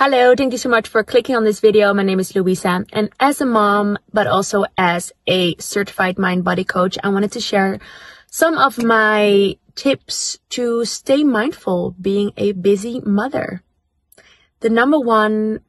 Hello, thank you so much for clicking on this video. My name is Louisa, and as a mom, but also as a certified mind-body coach, I wanted to share some of my tips to stay mindful being a busy mother. The number one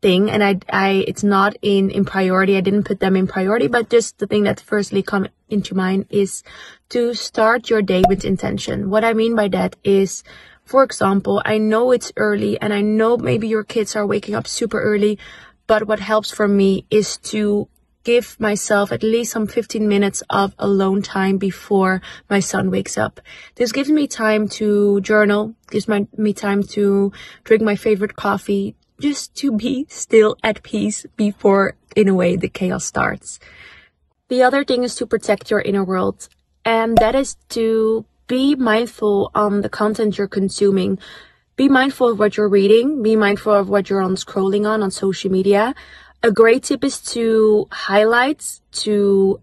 thing, and it's not in priority, I didn't put them in priority, but just the thing that firstly come into mind is to start your day with intention. What I mean by that is, for example, I know it's early and I know maybe your kids are waking up super early, but what helps for me is to give myself at least some 15 minutes of alone time before my son wakes up. This gives me time to journal, gives me time to drink my favorite coffee, just to be still at peace before, in a way, the chaos starts. The other thing is to protect your inner world, and that is to be mindful on the content you're consuming. Be mindful of what you're reading. Be mindful of what you're scrolling on social media. A great tip is to highlight, to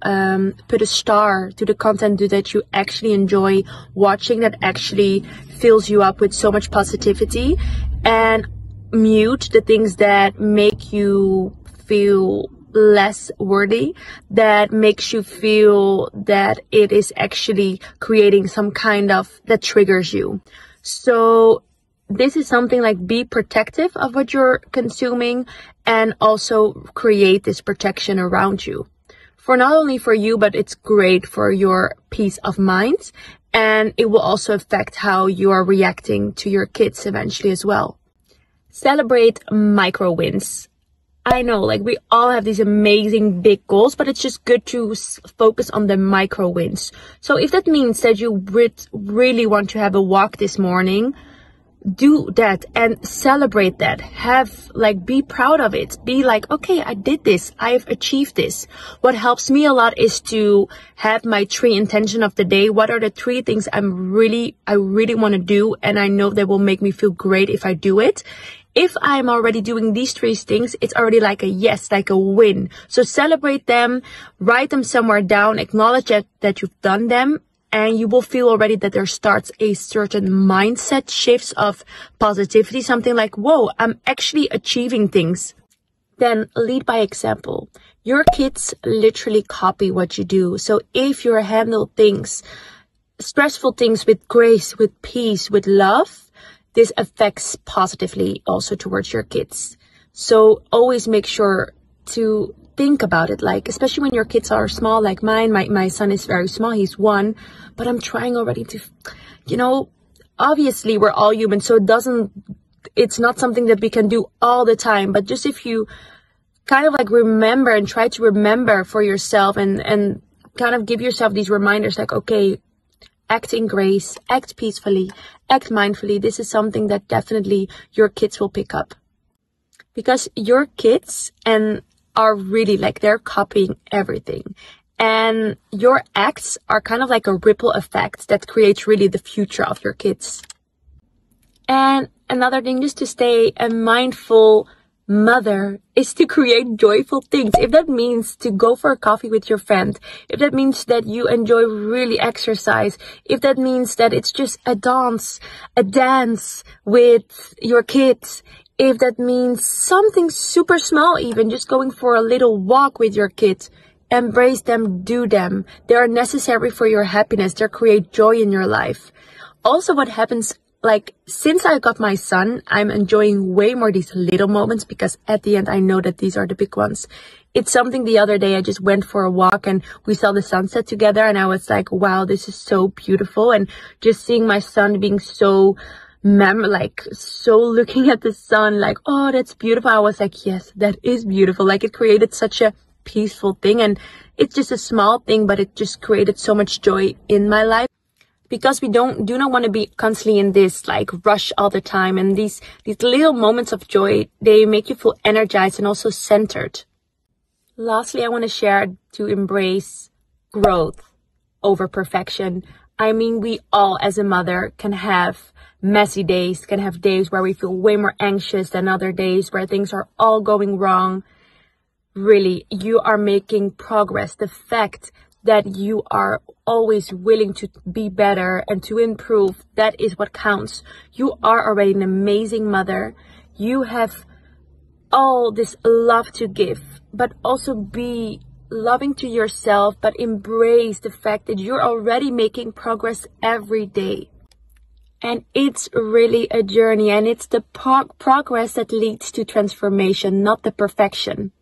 put a star to the content that you actually enjoy watching, that actually fills you up with so much positivity, and mute the things that make you feel less worthy, that makes you feel that it is actually creating some kind of that triggers you. So this is something like, be protective of what you're consuming and also create this protection around you, for not only for you, but it's great for your peace of mind, and it will also affect how you are reacting to your kids eventually as well. Celebrate micro wins. I know, we all have these amazing big goals, but it's just good to focus on the micro wins. So if that means that you really want to have a walk this morning, do that and celebrate that. Be proud of it. Be like, okay, I did this. I've achieved this. What helps me a lot is to have my 3 intention of the day. What are the 3 things I really want to do, and I know that will make me feel great if I do it. If I'm already doing these 3 things, it's already like a yes, like a win. So celebrate them, write them somewhere down, acknowledge that you've done them, and you will feel already that there starts a certain mindset shifts of positivity, something like, whoa, I'm actually achieving things. Then lead by example. Your kids literally copy what you do. So if you handle things, stressful things with grace, with peace, with love, this affects positively also towards your kids. So always make sure to think about it, especially when your kids are small, like mine. My son is very small, he's 1, but I'm trying already to, obviously we're all human, so it's not something that we can do all the time, but just if you kind of remember and try to remember for yourself and kind of give yourself these reminders, okay, act in grace, act peacefully, act mindfully. This is something that definitely your kids will pick up, because your kids are really they're copying everything, and your acts are kind of like a ripple effect that creates really the future of your kids. And another thing, just to stay a mindful mother, is to create joyful things. If that means to go for a coffee with your friend, if that means that you enjoy really exercise, if that means that it's just a dance with your kids, if that means something super small, even just going for a little walk with your kids, embrace them, do them. They are necessary for your happiness. They create joy in your life. Also, what happens, since I got my son, I'm enjoying way more these little moments, because at the end, I know that these are the big ones. It's something the other day, I just went for a walk and we saw the sunset together, and I was like, wow, this is so beautiful. And just seeing my son being so looking at the sun, oh, that's beautiful. I was like, yes, that is beautiful. It created such a peaceful thing, and it's just a small thing, but it just created so much joy in my life. Because we do not want to be constantly in this rush all the time, and these little moments of joy, they make you feel energized and also centered. Lastly, I want to share to embrace growth over perfection. I mean, we all as a mother can have messy days, can have days where we feel way more anxious than other days where things are all going wrong. Really, you are making progress. The fact that you are always willing to be better and to improve, that is what counts. You are already an amazing mother. you have all this love to give, but also be loving to yourself, but embrace the fact that you're already making progress every day. And it's really a journey, and it's the progress that leads to transformation, not the perfection.